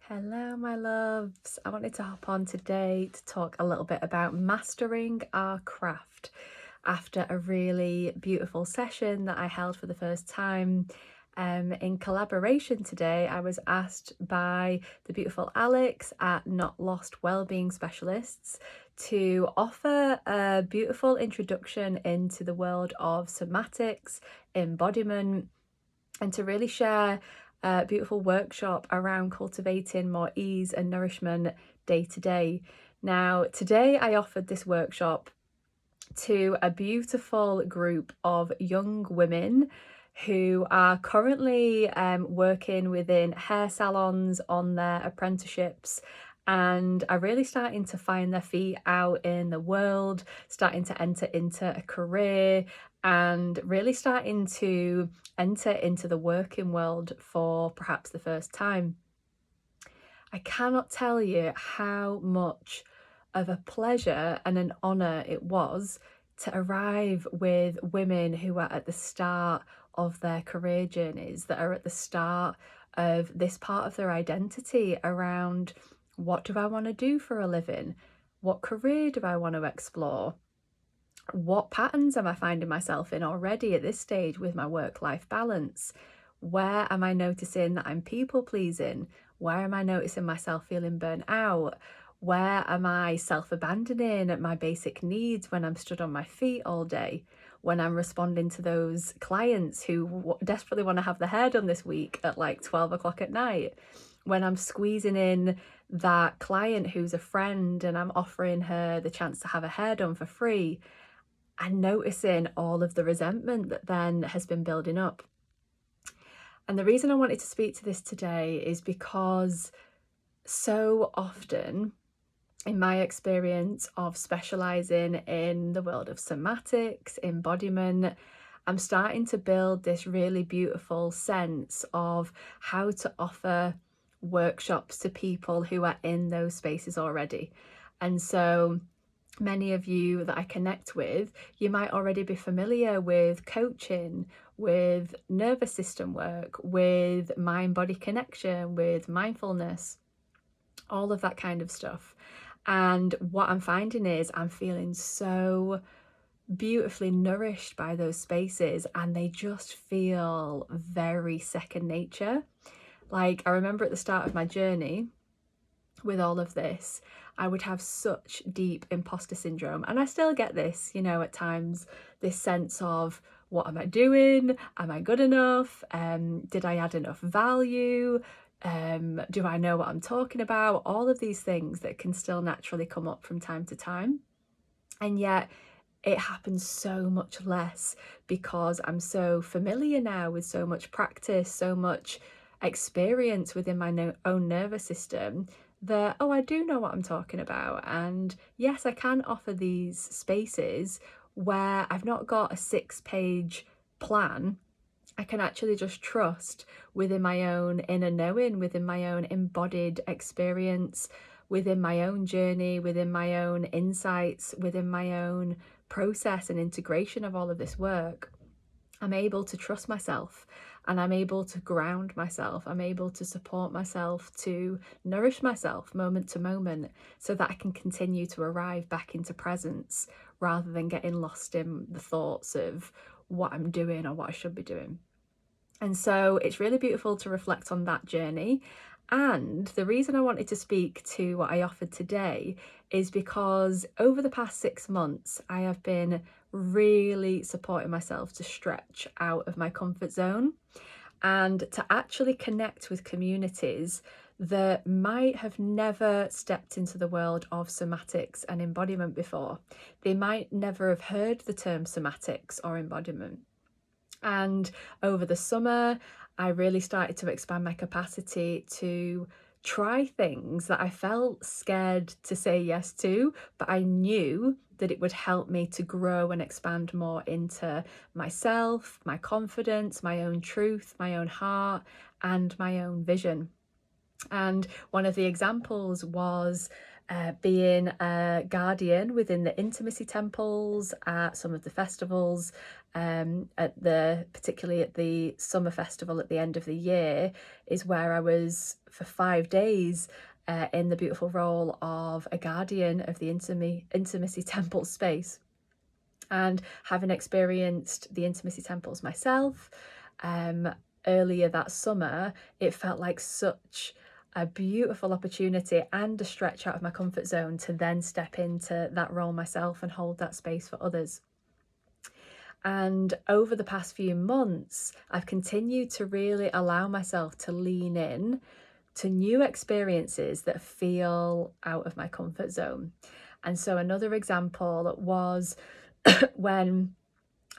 Hello, my loves. I wanted to hop on today to talk a little bit about mastering our craft after a really beautiful session that I held for the first time. In collaboration today, I was asked by the beautiful Alex at Not Lost Wellbeing Specialists to offer a beautiful introduction into the world of somatics, embodiment, and to really share a beautiful workshop around cultivating more ease and nourishment day to day. Now, today I offered this workshop to a beautiful group of young women who are currently working within hair salons on their apprenticeships and are really starting to find their feet out in the world, starting to enter into a career and really starting to enter into the working world for perhaps the first time. I cannot tell you how much of a pleasure and an honour it was to arrive with women who are at the start of their career journeys, that are at the start of this part of their identity around what do I want to do for a living? What career do I want to explore? What patterns am I finding myself in already at this stage with my work-life balance? Where am I noticing that I'm people pleasing? Where am I noticing myself feeling burnt out? Where am I self-abandoning my basic needs when I'm stood on my feet all day? When I'm responding to those clients who desperately want to have their hair done this week at like 12 o'clock at night? When I'm squeezing in that client who's a friend and I'm offering her the chance to have her hair done for free? And noticing all of the resentment that then has been building up. And the reason I wanted to speak to this today is because so often, in my experience of specializing in the world of somatics, embodiment, I'm starting to build this really beautiful sense of how to offer workshops to people who are in those spaces already. And so many of you that I connect with, you might already be familiar with coaching, with nervous system work, with mind-body connection, with mindfulness, all of that kind of stuff. And what I'm finding is I'm feeling so beautifully nourished by those spaces, and they just feel very second nature. Like, I remember at the start of my journey with all of this, I would have such deep imposter syndrome. And I still get this, at times, this sense of, what am I doing? Am I good enough? Did I add enough value? Do I know what I'm talking about? All of these things that can still naturally come up from time to time. And yet it happens so much less because I'm so familiar now with so much practice, so much experience within my own nervous system that, I do know what I'm talking about. And yes, I can offer these spaces where I've not got a 6-page plan. I can actually just trust within my own inner knowing, within my own embodied experience, within my own journey, within my own insights, within my own process and integration of all of this work. I'm able to trust myself and I'm able to ground myself. I'm able to support myself, to nourish myself moment to moment so that I can continue to arrive back into presence rather than getting lost in the thoughts of what I'm doing or what I should be doing. And so it's really beautiful to reflect on that journey. And the reason I wanted to speak to what I offered today is because over the past 6 months, I have been really supporting myself to stretch out of my comfort zone and to actually connect with communities that might have never stepped into the world of somatics and embodiment before. They might never have heard the term somatics or embodiment. And over the summer, I really started to expand my capacity to try things that I felt scared to say yes to, but I knew that it would help me to grow and expand more into myself, my confidence, my own truth, my own heart, and my own vision. And one of the examples was being a guardian within the intimacy temples at some of the festivals particularly at the summer festival at the end of the year, is where I was for 5 days in the beautiful role of a guardian of the intimacy temple space. And having experienced the intimacy temples myself earlier that summer, it felt like such a beautiful opportunity and a stretch out of my comfort zone to then step into that role myself and hold that space for others. And over the past few months, I've continued to really allow myself to lean in to new experiences that feel out of my comfort zone. And so another example was when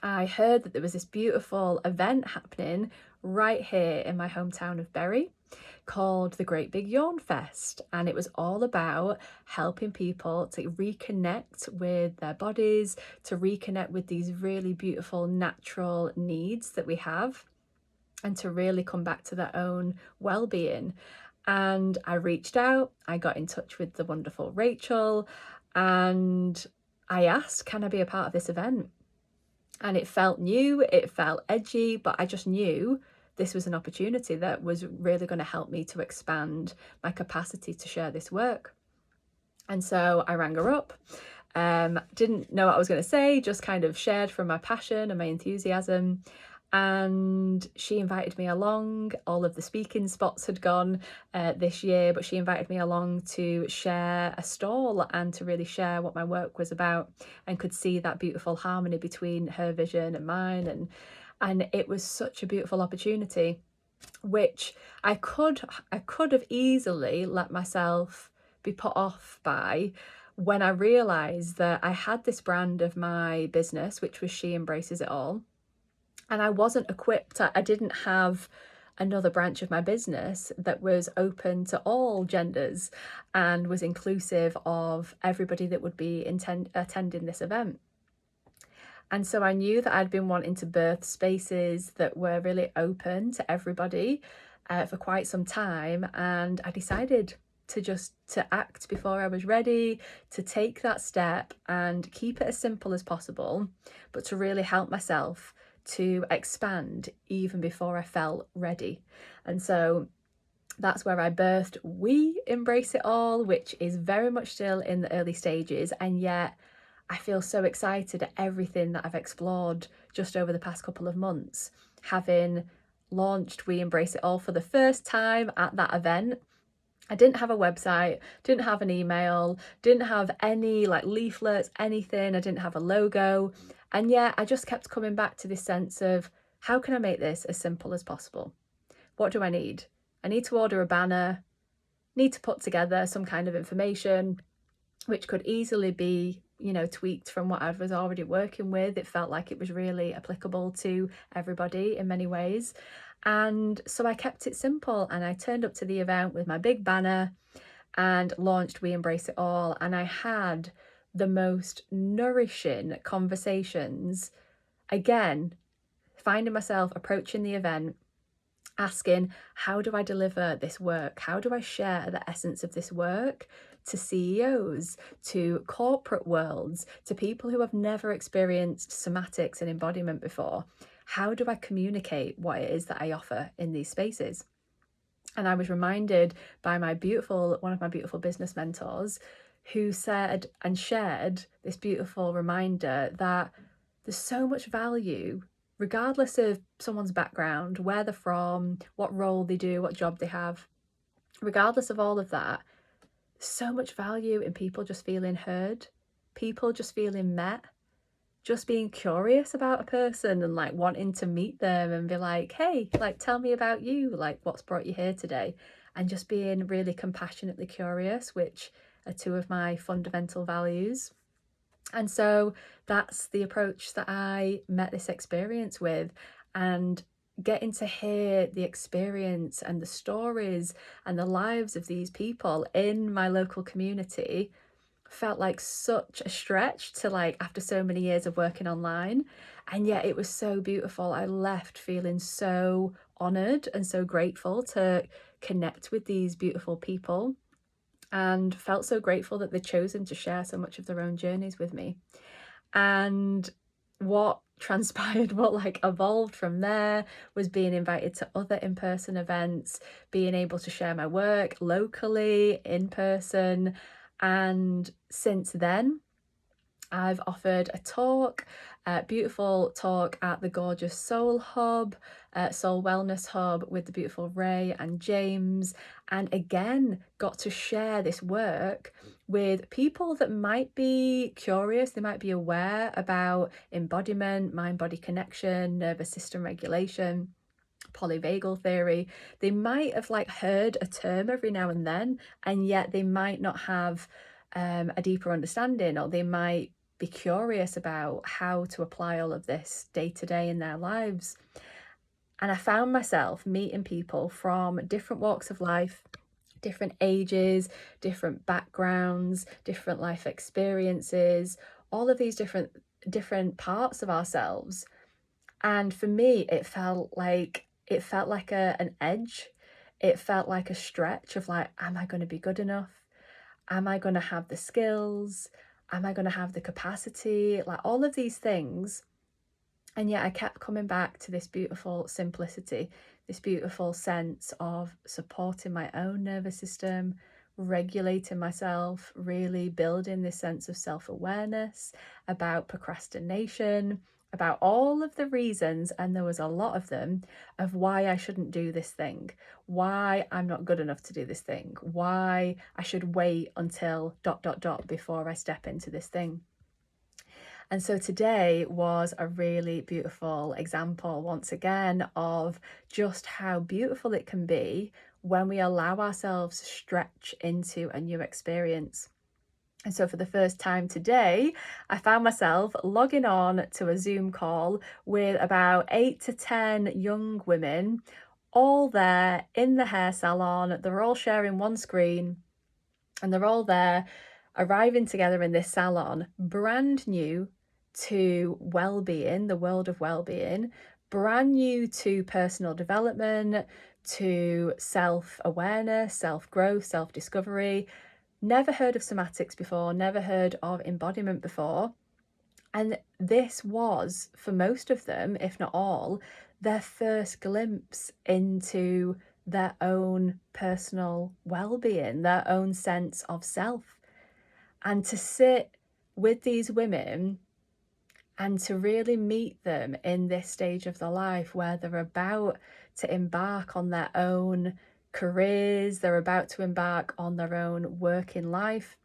I heard that there was this beautiful event happening right here in my hometown of Bury called the Great Big Yawn Fest. And it was all about helping people to reconnect with their bodies, to reconnect with these really beautiful natural needs that we have, and to really come back to their own well-being. And I reached out, I got in touch with the wonderful Rachel, and I asked, can I be a part of this event? And it felt new, it felt edgy, but I just knew this was an opportunity that was really going to help me to expand my capacity to share this work. And so I rang her up, didn't know what I was going to say, just kind of shared from my passion and my enthusiasm. And she invited me along. All of the speaking spots had gone this year, but she invited me along to share a stall and to really share what my work was about, and could see that beautiful harmony between her vision and mine. And it was such a beautiful opportunity, which I could have easily let myself be put off by when I realised that I had this brand of my business, which was She Embraces It All. And I wasn't equipped, I didn't have another branch of my business that was open to all genders and was inclusive of everybody that would be attending this event. And so I knew that I'd been wanting to birth spaces that were really open to everybody for quite some time. And I decided to act before I was ready, to take that step and keep it as simple as possible, but to really help myself to expand even before I felt ready. And so that's where I birthed We Embrace It All, which is very much still in the early stages, and yet I feel so excited at everything that I've explored just over the past couple of months. Having launched We Embrace It All for the first time at that event, I didn't have a website, didn't have an email, didn't have any leaflets, anything. I didn't have a logo. And yet I just kept coming back to this sense of, how can I make this as simple as possible? What do I need? I need to order a banner, need to put together some kind of information, which could easily be, tweaked from what I was already working with. It felt like it was really applicable to everybody in many ways. And so I kept it simple, and I turned up to the event with my big banner and launched We Embrace It All. And I had the most nourishing conversations, again, finding myself approaching the event, asking, how do I deliver this work? How do I share the essence of this work to CEOs, to corporate worlds, to people who have never experienced somatics and embodiment before? How do I communicate what it is that I offer in these spaces? And I was reminded by one of my beautiful business mentors, who said and shared this beautiful reminder that there's so much value, regardless of someone's background, where they're from, what role they do, what job they have, regardless of all of that, so much value in people just feeling heard, people just feeling met, just being curious about a person and wanting to meet them and be like, hey, tell me about you, what's brought you here today, and just being really compassionately curious, which are two of my fundamental values. And so that's the approach that I met this experience with. And getting to hear the experience and the stories and the lives of these people in my local community felt like such a stretch to after so many years of working online. And yet it was so beautiful. I left feeling so honoured and so grateful to connect with these beautiful people, and felt so grateful that they'd chosen to share so much of their own journeys with me. And what transpired, what like evolved from there was being invited to other in-person events, being able to share my work locally, in person. And since then, I've offered a talk, a beautiful talk at the gorgeous Soul Hub, Soul Wellness Hub with the beautiful Ray and James, and again got to share this work with people that might be curious, they might be aware about embodiment, mind-body connection, nervous system regulation, polyvagal theory. They might have like heard a term every now and yet they might not have a deeper understanding, or they might be curious about how to apply all of this day to day in their lives. And I found myself meeting people from different walks of life, different ages, different backgrounds, different life experiences, all of these different parts of ourselves. And for me, it felt like an edge. It felt like a stretch of like, am I going to be good enough? Am I going to have the skills? Am I going to have the capacity? Like all of these things. And yet I kept coming back to this beautiful simplicity, this beautiful sense of supporting my own nervous system, regulating myself, really building this sense of self-awareness about procrastination, about all of the reasons, and there was a lot of them, of why I shouldn't do this thing, why I'm not good enough to do this thing, why I should wait until ... before I step into this thing. And so today was a really beautiful example, once again, of just how beautiful it can be when we allow ourselves to stretch into a new experience. And so for the first time today, I found myself logging on to a Zoom call with about 8 to 10 young women, all there in the hair salon. They're all sharing one screen and they're all there arriving together in this salon, brand new to well-being, the world of well-being, brand new to personal development, to self-awareness, self-growth, self-discovery, never heard of somatics before, never heard of embodiment before. And this was, for most of them, if not all, their first glimpse into their own personal well-being, their own sense of self. And to sit with these women and to really meet them in this stage of their life where they're about to embark on their own careers, they're about to embark on their own work in life,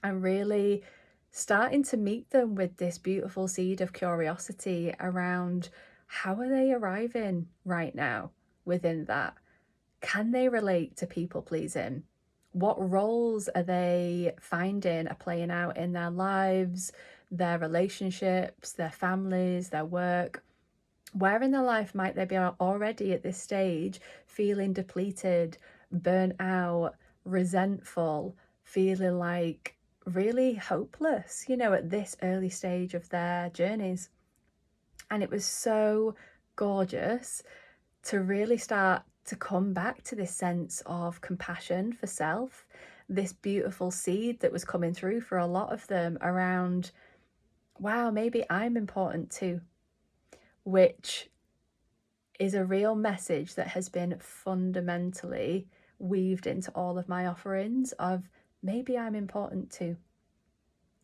and really starting to meet them with this beautiful seed of curiosity around how are they arriving right now within that? Can they relate to people pleasing? What roles are they finding are playing out in their lives, their relationships, their families, their work? Where in their life might they be already at this stage feeling depleted, burnt out, resentful, feeling like really hopeless, at this early stage of their journeys? And it was so gorgeous to really start to come back to this sense of compassion for self, this beautiful seed that was coming through for a lot of them around, wow, maybe I'm important too, which is a real message that has been fundamentally weaved into all of my offerings of maybe I'm important too.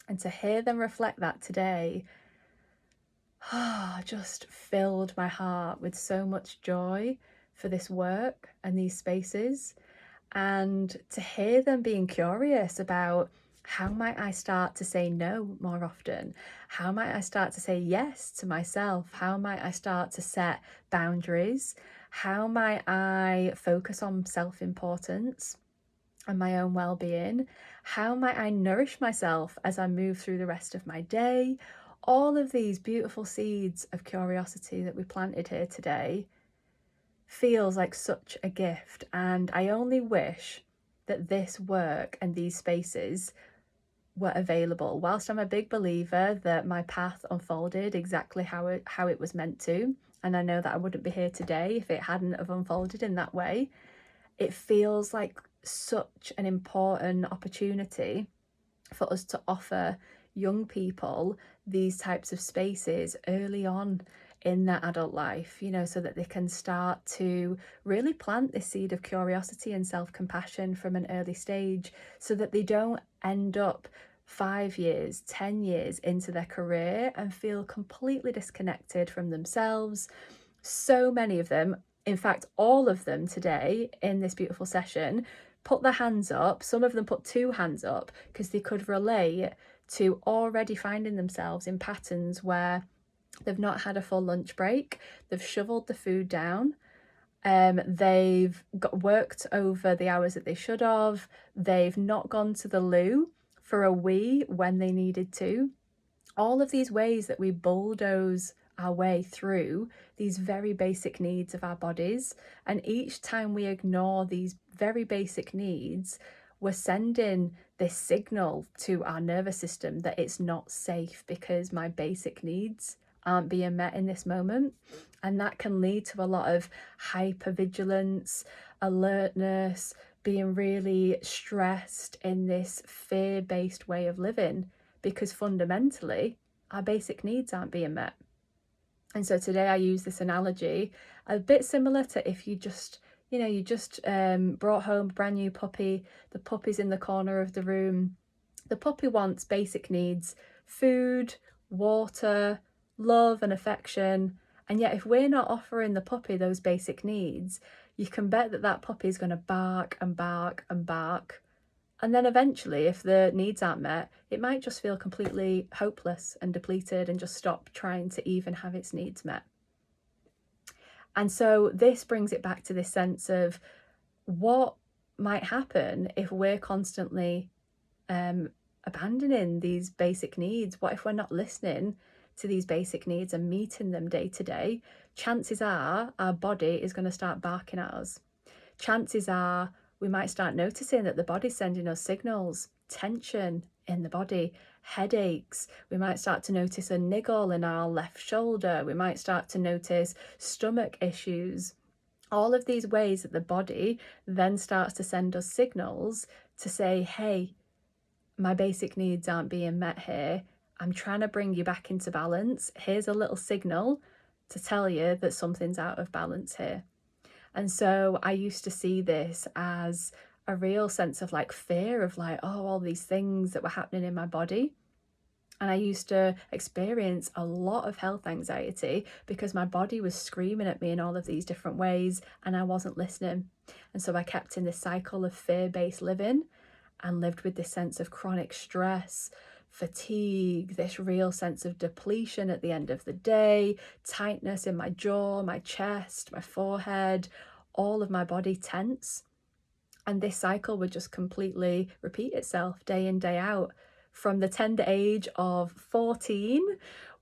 And to hear them reflect that today, just filled my heart with so much joy for this work and these spaces. And to hear them being curious about how might I start to say no more often? How might I start to say yes to myself? How might I start to set boundaries? How might I focus on self-importance and my own well-being? How might I nourish myself as I move through the rest of my day? All of these beautiful seeds of curiosity that we planted here today feels like such a gift, and I only wish that this work and these spaces were available. Whilst I'm a big believer that my path unfolded exactly how it was meant to, and I know that I wouldn't be here today if it hadn't have unfolded in that way, it feels like such an important opportunity for us to offer young people these types of spaces early on in their adult life, so that they can start to really plant this seed of curiosity and self-compassion from an early stage, so that they don't end up 5 years, 10 years into their career and feel completely disconnected from themselves. So many of them, in fact, all of them today in this beautiful session, put their hands up. Some of them put two hands up because they could relate to already finding themselves in patterns where they've not had a full lunch break, they've shoveled the food down, they've worked over the hours that they should have, they've not gone to the loo for a wee when they needed to. All of these ways that we bulldoze our way through these very basic needs of our bodies, and each time we ignore these very basic needs, we're sending this signal to our nervous system that it's not safe because my basic needs aren't being met in this moment. And that can lead to a lot of hypervigilance, alertness, being really stressed in this fear-based way of living, because fundamentally our basic needs aren't being met. And so today I use this analogy a bit similar to if you just brought home a brand new puppy, the puppy's in the corner of the room. The puppy wants basic needs: food, water, love and affection. And yet if we're not offering the puppy those basic needs, you can bet that that puppy is going to bark and bark and bark. And then eventually, if the needs aren't met, it might just feel completely hopeless and depleted and just stop trying to even have its needs met. And so this brings it back to this sense of what might happen if we're constantly abandoning these basic needs. What if we're not listening to these basic needs and meeting them day to day? Chances are our body is going to start barking at us. Chances are we might start noticing that the body's sending us signals: tension in the body, headaches. We might start to notice a niggle in our left shoulder. We might start to notice stomach issues. All of these ways that the body then starts to send us signals to say, hey, my basic needs aren't being met here. I'm trying to bring you back into balance. Here's a little signal to tell you that something's out of balance here. And so I used to see this as a real sense of fear of all these things that were happening in my body. And I used to experience a lot of health anxiety because my body was screaming at me in all of these different ways and I wasn't listening. And so I kept in this cycle of fear-based living and lived with this sense of chronic stress, fatigue, this real sense of depletion at the end of the day, tightness in my jaw, my chest, my forehead, all of my body tense. And this cycle would just completely repeat itself day in, day out. From the tender age of 14,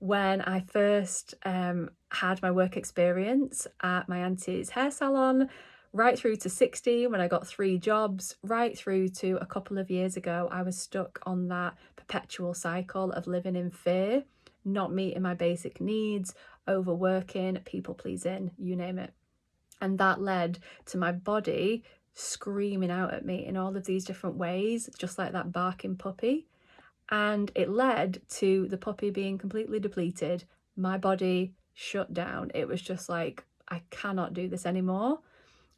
when I first had my work experience at my auntie's hair salon, right through to 16 when I got 3 jobs, right through to a couple of years ago, I was stuck on that perpetual cycle of living in fear, not meeting my basic needs, overworking, people pleasing, you name it. And that led to my body screaming out at me in all of these different ways, just like that barking puppy. And it led to the puppy being completely depleted. My body shut down. It was just like, I cannot do this anymore.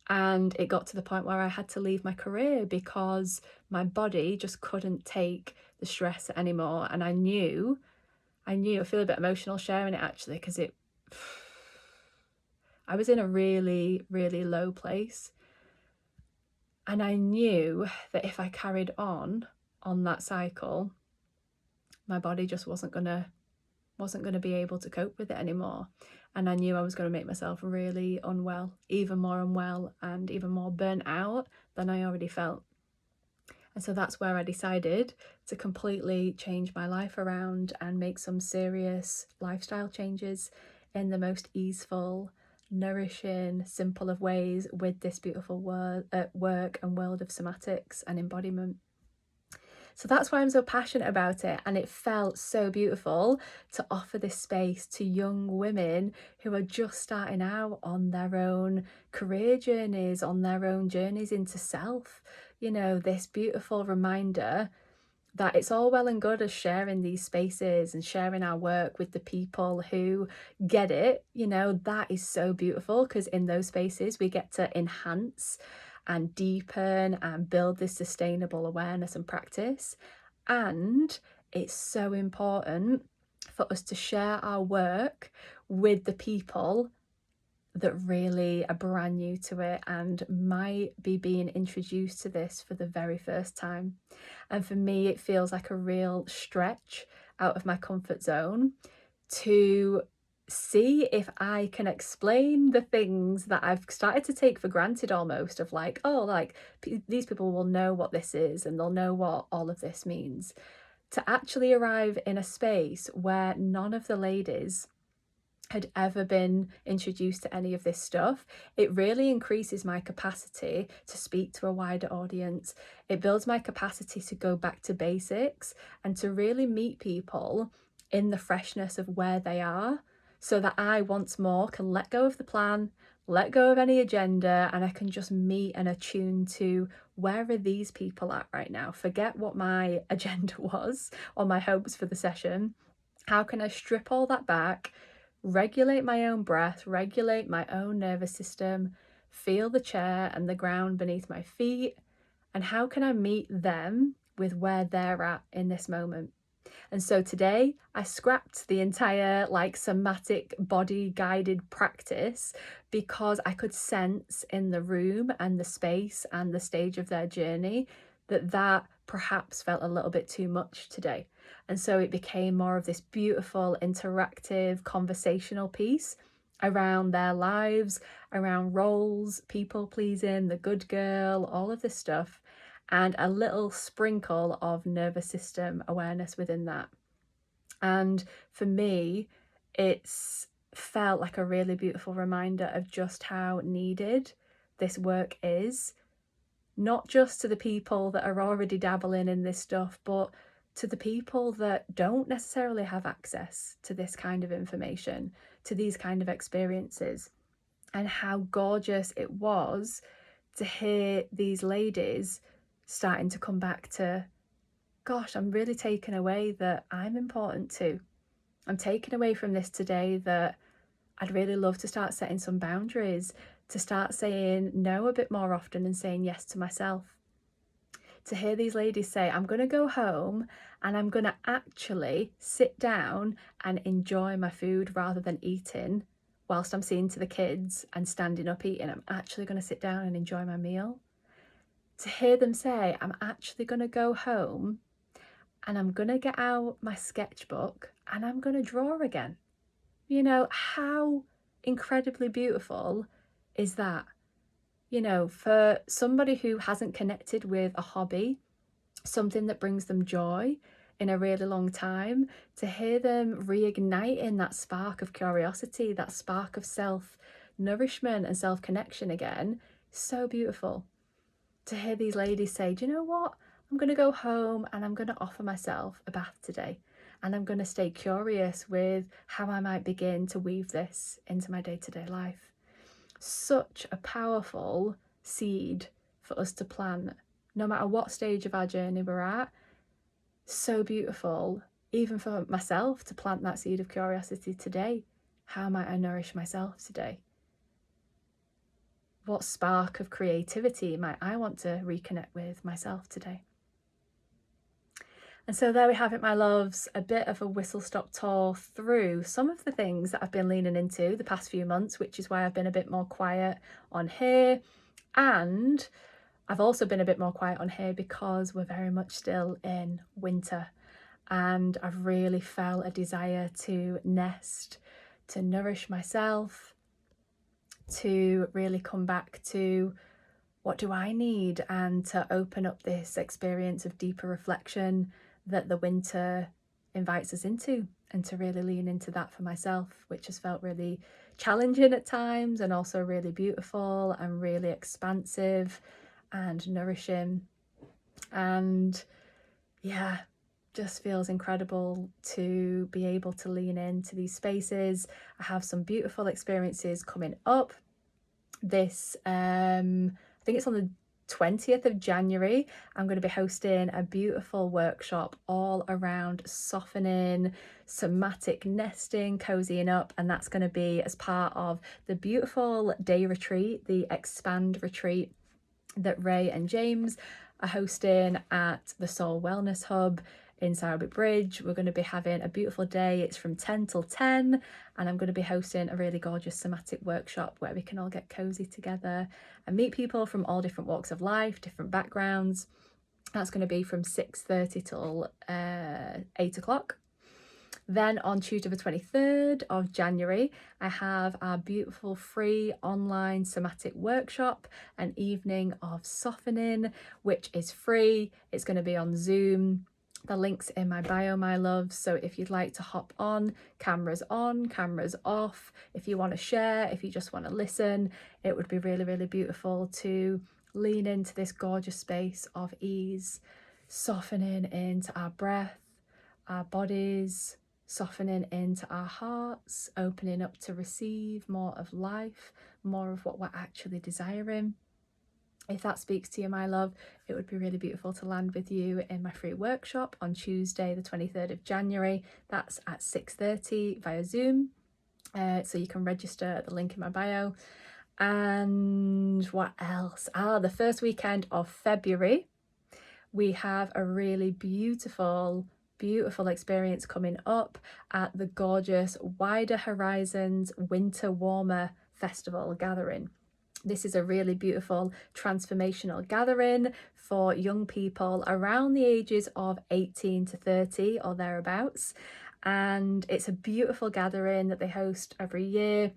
And it got to the point where I had to leave my career because my body just couldn't take the stress anymore. And I knew, I feel a bit emotional sharing it actually, because I was in a really, really low place. And I knew that if I carried on that cycle, my body just wasn't gonna be able to cope with it anymore. And I knew I was going to make myself really unwell, even more unwell and even more burnt out than I already felt. And so that's where I decided to completely change my life around and make some serious lifestyle changes in the most easeful, nourishing, simple of ways with this beautiful work and world of somatics and embodiment. So that's why I'm so passionate about it. And it felt so beautiful to offer this space to young women who are just starting out on their own career journeys, on their own journeys into self. This beautiful reminder that it's all well and good us sharing these spaces and sharing our work with the people who get it. That is so beautiful, because in those spaces we get to enhance and deepen and build this sustainable awareness and practice. And it's so important for us to share our work with the people that really are brand new to it and might be being introduced to this for the very first time. And for me, it feels like a real stretch out of my comfort zone to see if I can explain the things that I've started to take for granted, almost, of like, oh, like these people will know what this is and they'll know what all of this means. To actually arrive in a space where none of the ladies had ever been introduced to any of this stuff, it really increases my capacity to speak to a wider audience. It builds my capacity to go back to basics and to really meet people in the freshness of where they are, so that I once more can let go of the plan, let go of any agenda, and I can just meet and attune to where are these people at right now. Forget what my agenda was or my hopes for the session. How can I strip all that back, regulate my own breath, regulate my own nervous system, feel the chair and the ground beneath my feet, and how can I meet them with where they're at in this moment? And so today I scrapped the entire somatic body guided practice, because I could sense in the room and the space and the stage of their journey that perhaps felt a little bit too much today. And so it became more of this beautiful, interactive, conversational piece around their lives, around roles, people pleasing, the good girl, all of this stuff, and a little sprinkle of nervous system awareness within that. And for me, it's felt like a really beautiful reminder of just how needed this work is, not just to the people that are already dabbling in this stuff, but to the people that don't necessarily have access to this kind of information, to these kind of experiences. And how gorgeous it was to hear these ladies starting to come back to, gosh, I'm really taken away that I'm important too. I'm taken away from this today that I'd really love to start setting some boundaries, to start saying no a bit more often and saying yes to myself. To hear these ladies say, I'm going to go home and I'm going to actually sit down and enjoy my food rather than eating whilst I'm seeing to the kids and standing up eating. I'm actually going to sit down and enjoy my meal. To hear them say, I'm actually going to go home and I'm going to get out my sketchbook and I'm going to draw again. How incredibly beautiful is that? For somebody who hasn't connected with a hobby, something that brings them joy in a really long time, to hear them reigniting that spark of curiosity, that spark of self-nourishment and self-connection again, so beautiful. To hear these ladies say, do you know what? I'm going to go home and I'm going to offer myself a bath today. And I'm going to stay curious with how I might begin to weave this into my day-to-day life. Such a powerful seed for us to plant, no matter what stage of our journey we're at. So beautiful, even for myself, to plant that seed of curiosity today. How might I nourish myself today? What spark of creativity might I want to reconnect with myself today? And so there we have it, my loves, a bit of a whistle-stop tour through some of the things that I've been leaning into the past few months, which is why I've been a bit more quiet on here. And I've also been a bit more quiet on here because we're very much still in winter, and I've really felt a desire to nest, to nourish myself, to really come back to what do I need, and to open up this experience of deeper reflection that the winter invites us into, and to really lean into that for myself, which has felt really challenging at times and also really beautiful and really expansive and nourishing. And yeah, just feels incredible to be able to lean into these spaces. I have some beautiful experiences coming up. This I think it's on the 20th of January, I'm going to be hosting a beautiful workshop all around softening, somatic nesting, cozying up, and that's going to be as part of the beautiful day retreat, the Expand retreat that Ray and James are hosting at the Soul Wellness Hub in Sowerby Bridge. We're going to be having a beautiful day. It's from 10 till 10, and I'm going to be hosting a really gorgeous somatic workshop where we can all get cozy together and meet people from all different walks of life, different backgrounds. That's going to be from 6:30 till 8 o'clock. Then on Tuesday the 23rd of January, I have our beautiful free online somatic workshop, an evening of softening, which is free. It's going to be on Zoom. The link's in my bio, my loves. So if you'd like to hop on, cameras off. If you want to share, if you just want to listen, it would be really, really beautiful to lean into this gorgeous space of ease, softening into our breath, our bodies, softening into our hearts, opening up to receive more of life, more of what we're actually desiring. If that speaks to you, my love, it would be really beautiful to land with you in my free workshop on Tuesday, the 23rd of January. That's at 6:30 via Zoom. So you can register at the link in my bio. And what else? The first weekend of February, we have a really beautiful experience coming up at the gorgeous Wider Horizons Winter Warmer Festival gathering. This is a really beautiful transformational gathering for young people around the ages of 18 to 30 or thereabouts. And it's a beautiful gathering that they host every year.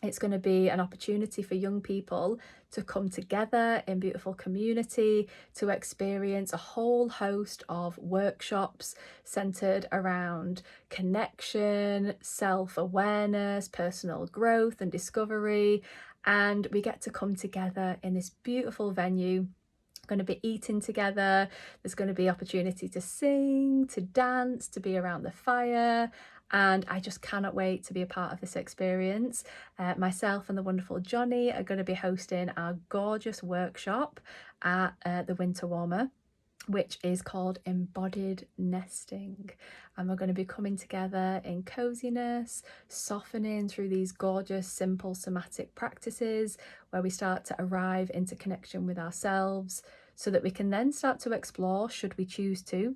It's going to be an opportunity for young people to come together in beautiful community, to experience a whole host of workshops centered around connection, self-awareness, personal growth and discovery. And we get to come together in this beautiful venue. Going to be eating together. There's going to be opportunity to sing, to dance, to be around the fire. And I just cannot wait to be a part of this experience. Myself and the wonderful Johnny are going to be hosting our gorgeous workshop at the Winter Warmer, which is called Embodied Nesting. And we're going to be coming together in coziness, softening through these gorgeous, simple somatic practices where we start to arrive into connection with ourselves so that we can then start to explore, should we choose to,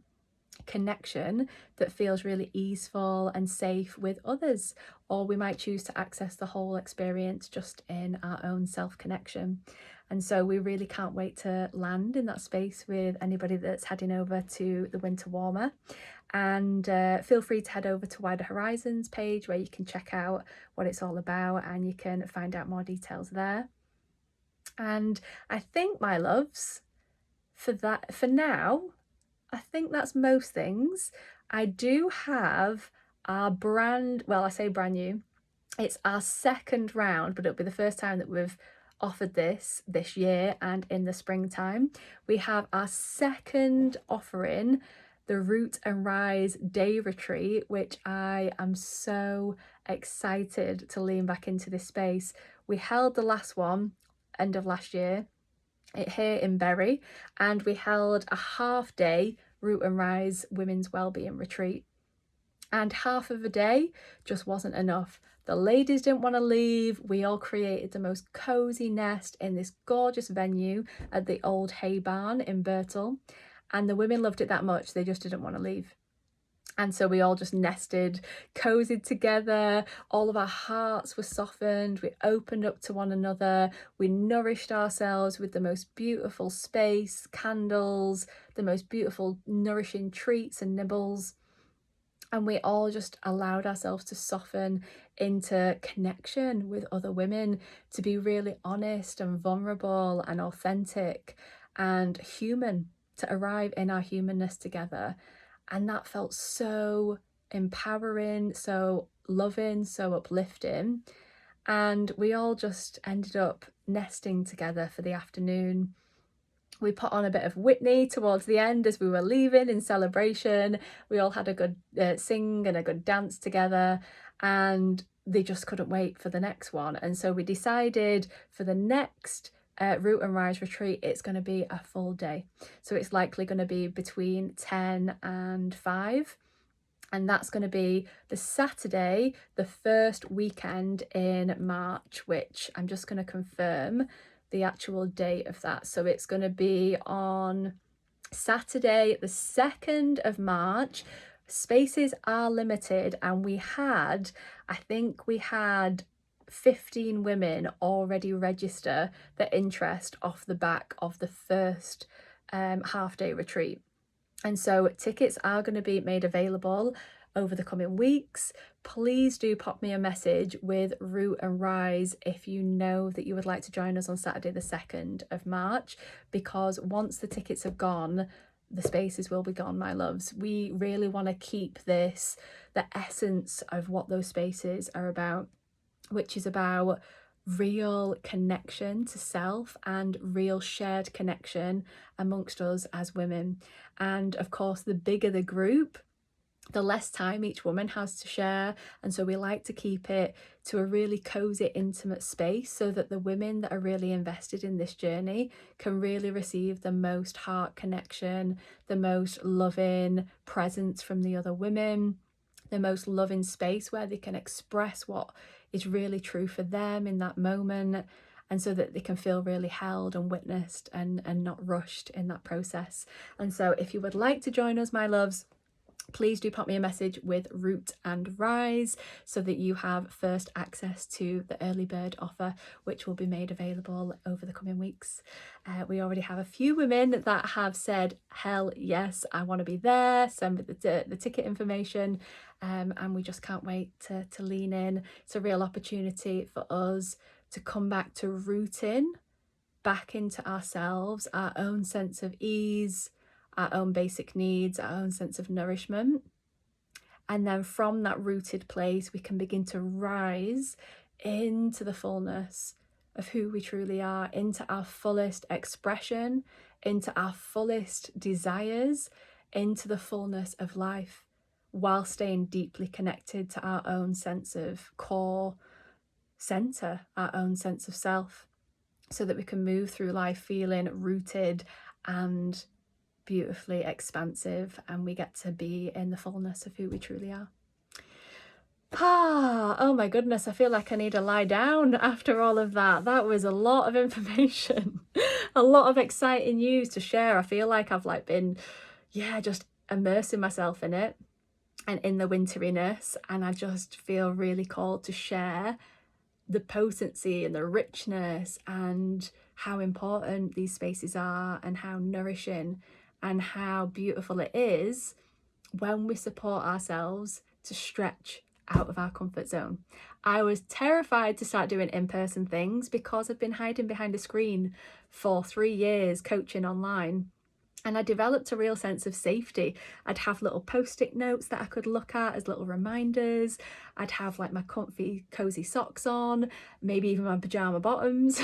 connection that feels really easeful and safe with others, or we might choose to access the whole experience just in our own self-connection. And so we really can't wait to land in that space with anybody that's heading over to the Winter Warmer. And feel free to head over to Wider Horizons page where you can check out what it's all about and you can find out more details there. And I think, my loves, for now, I think that's most things. I do have our I say brand new, it's our second round, but it'll be the first time that we've offered this year and in the springtime. We have our second offering, the Root and Rise Day Retreat, which I am so excited to lean back into this space. We held the last one end of last year here in Bury, and we held a half-day Root and Rise Women's Wellbeing Retreat. And half of a day just wasn't enough. The ladies didn't want to leave. We all created the most cozy nest in this gorgeous venue at the old hay barn in Birtle. And the women loved it that much, they just didn't want to leave. And so we all just nested, cozied together. All of our hearts were softened. We opened up to one another. We nourished ourselves with the most beautiful space, candles, the most beautiful nourishing treats and nibbles. And we all just allowed ourselves to soften into connection with other women, to be really honest and vulnerable and authentic and human, to arrive in our humanness together. And that felt so empowering, so loving, so uplifting. And we all just ended up nesting together for the afternoon. We put on a bit of Whitney towards the end as we were leaving in celebration. We all had a good sing and a good dance together, and they just couldn't wait for the next one. And so we decided for the next Root and Rise retreat, it's going to be a full day. So it's likely going to be between 10 and 5. And that's going to be the Saturday, the first weekend in March, which I'm just going to confirm the actual date of that. So it's going to be on Saturday, the 2nd of March. Spaces are limited, and I think we had 15 women already register their interest off the back of the first half-day retreat. And so tickets are going to be made available over the coming weeks. Please do pop me a message with Root and Rise if you know that you would like to join us on Saturday the 2nd of March, because once the tickets have gone, the spaces will be gone, my loves. We really want to keep this, the essence of what those spaces are about, which is about real connection to self and real shared connection amongst us as women. And of course, the bigger the group, the less time each woman has to share. And so we like to keep it to a really cozy, intimate space so that the women that are really invested in this journey can really receive the most heart connection, the most loving presence from the other women, the most loving space where they can express what is really true for them in that moment, and so that they can feel really held and witnessed and not rushed in that process. And so if you would like to join us, my loves, please do pop me a message with Root and Rise so that you have first access to the early bird offer, which will be made available over the coming weeks. We already have a few women that have said, hell yes, I want to be there. Send me the ticket information. And we just can't wait to lean in. It's a real opportunity for us to come back to rooting back into ourselves, our own sense of ease, our own basic needs, our own sense of nourishment. And then from that rooted place, we can begin to rise into the fullness of who we truly are, into our fullest expression, into our fullest desires, into the fullness of life, while staying deeply connected to our own sense of core center, our own sense of self, so that we can move through life feeling rooted and beautifully expansive, and we get to be in the fullness of who we truly are. Oh my goodness, I feel like I need to lie down after all of that. That was a lot of information, a lot of exciting news to share. I feel like I've been, just immersing myself in it and in the winteriness, and I just feel really called to share the potency and the richness and how important these spaces are, and how nourishing and how beautiful it is when we support ourselves to stretch out of our comfort zone. I was terrified to start doing in-person things because I've been hiding behind a screen for 3 years coaching online. And I developed a real sense of safety. I'd have little post-it notes that I could look at as little reminders. I'd have my comfy, cozy socks on, maybe even my pajama bottoms.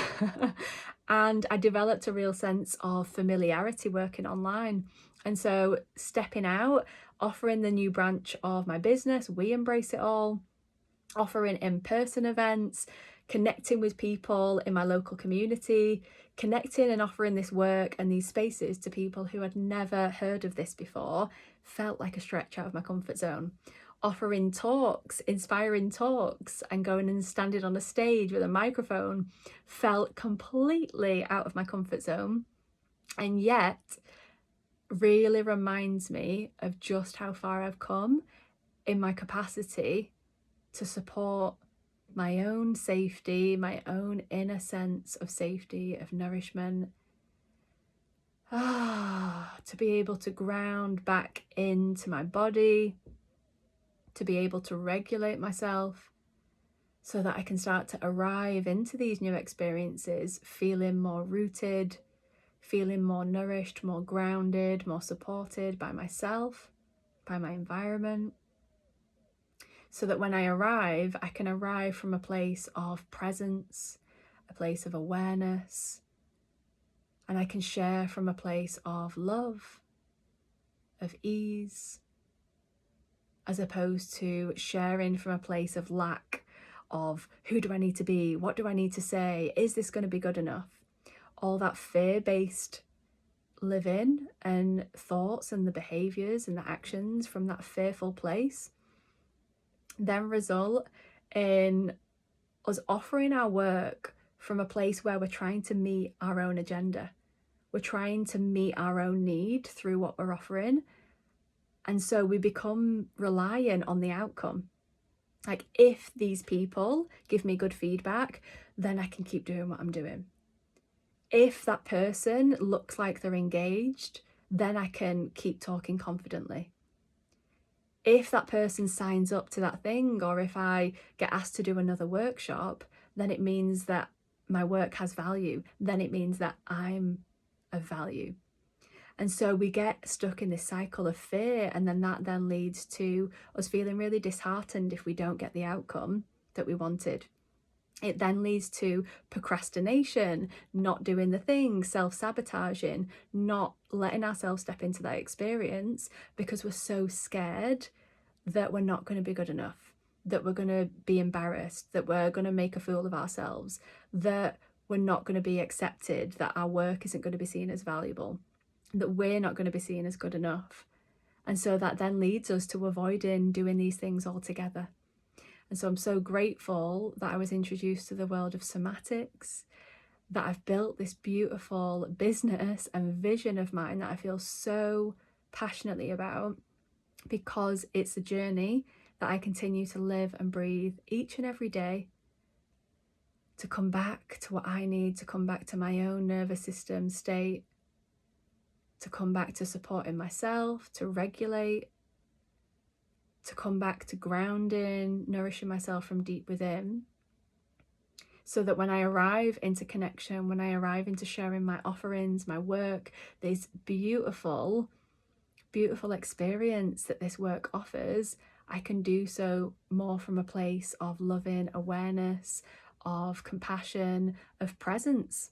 And I developed a real sense of familiarity working online. And so stepping out, offering the new branch of my business, We Embrace It All, offering in-person events, connecting with people in my local community, connecting and offering this work and these spaces to people who had never heard of this before, felt like a stretch out of my comfort zone. Offering talks, inspiring talks, and going and standing on a stage with a microphone felt completely out of my comfort zone, and yet really reminds me of just how far I've come in my capacity to support my own safety, my own inner sense of safety, of nourishment. To be able to ground back into my body, to be able to regulate myself so that I can start to arrive into these new experiences feeling more rooted, feeling more nourished, more grounded, more supported by myself, by my environment. So that when I arrive, I can arrive from a place of presence, a place of awareness, and I can share from a place of love, of ease, as opposed to sharing from a place of lack, of who do I need to be, what do I need to say, is this going to be good enough? all that fear-based living and thoughts and the behaviors and the actions from that fearful place then result in us offering our work from a place where we're trying to meet our own agenda. We're trying to meet our own need through what we're offering. And so we become reliant on the outcome. Like, if these people give me good feedback, then I can keep doing what I'm doing. If that person looks like they're engaged, then I can keep talking confidently. If that person signs up to that thing, or if I get asked to do another workshop, then it means that my work has value. Then it means that I'm of value. And so we get stuck in this cycle of fear, and then that then leads to us feeling really disheartened if we don't get the outcome that we wanted. It then leads to procrastination, not doing the thing, self-sabotaging, not letting ourselves step into that experience because we're so scared that we're not going to be good enough, that we're going to be embarrassed, that we're going to make a fool of ourselves, that we're not going to be accepted, that our work isn't going to be seen as valuable, that we're not going to be seen as good enough. And so that then leads us to avoiding doing these things altogether. And so I'm so grateful that I was introduced to the world of somatics, that I've built this beautiful business and vision of mine that I feel so passionately about, because it's a journey that I continue to live and breathe each and every day, to come back to what I need, to come back to my own nervous system state, to come back to supporting myself, to regulate, to come back to grounding, nourishing myself from deep within, so that when I arrive into connection, when I arrive into sharing my offerings, my work, this beautiful, beautiful experience that this work offers, I can do so more from a place of loving awareness, of compassion, of presence,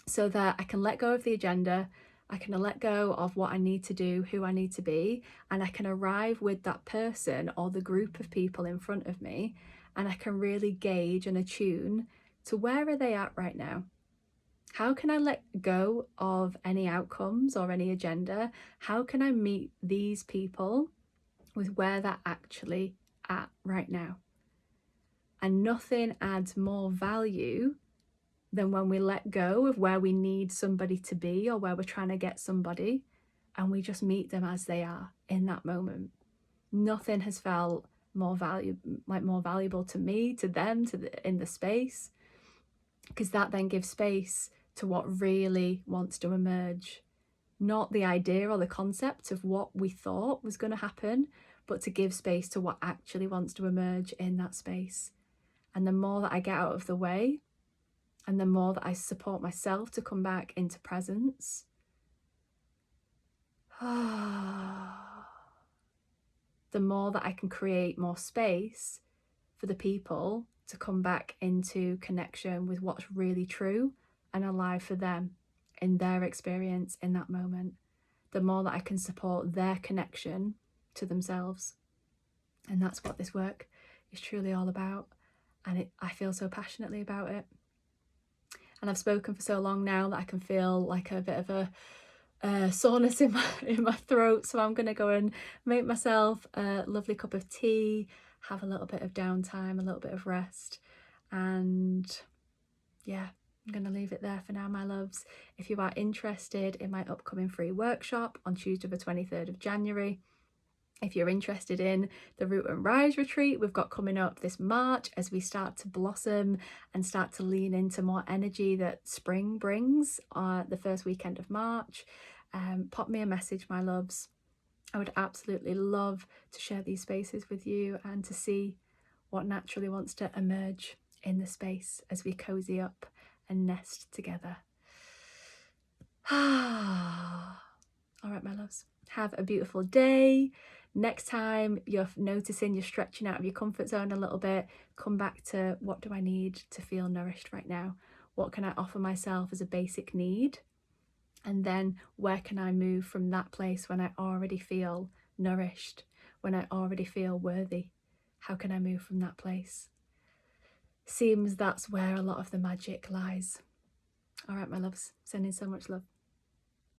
so that I can let go of the agenda, I can let go of what I need to do, who I need to be, and I can arrive with that person or the group of people in front of me, and I can really gauge and attune to where are they at right now. How can I let go of any outcomes or any agenda? How can I meet these people with where they're actually at right now? And nothing adds more value than when we let go of where we need somebody to be or where we're trying to get somebody, and we just meet them as they are in that moment. Nothing has felt more valuable to me, to them, in the space, because that then gives space to what really wants to emerge. Not the idea or the concept of what we thought was going to happen, but to give space to what actually wants to emerge in that space. And the more that I get out of the way, and the more that I support myself to come back into presence, the more that I can create more space for the people to come back into connection with what's really true and alive for them in their experience in that moment. The more that I can support their connection to themselves. And that's what this work is truly all about. And I feel so passionately about it. And I've spoken for so long now that I can feel like a bit of a soreness in my throat. So I'm going to go and make myself a lovely cup of tea, have a little bit of downtime, a little bit of rest. And yeah, I'm going to leave it there for now, my loves. If you are interested in my upcoming free workshop on Tuesday the 23rd of January, if you're interested in the Root and Rise retreat we've got coming up this March, as we start to blossom and start to lean into more energy that spring brings the first weekend of March, pop me a message, my loves. I would absolutely love to share these spaces with you and to see what naturally wants to emerge in the space as we cozy up and nest together. All right, my loves, have a beautiful day. Next time you're noticing you're stretching out of your comfort zone a little bit, come back to, what do I need to feel nourished right now? What can I offer myself as a basic need? And then where can I move from that place when I already feel nourished, when I already feel worthy? How can I move from that place? Seems that's where a lot of the magic lies. All right, my loves, sending so much love.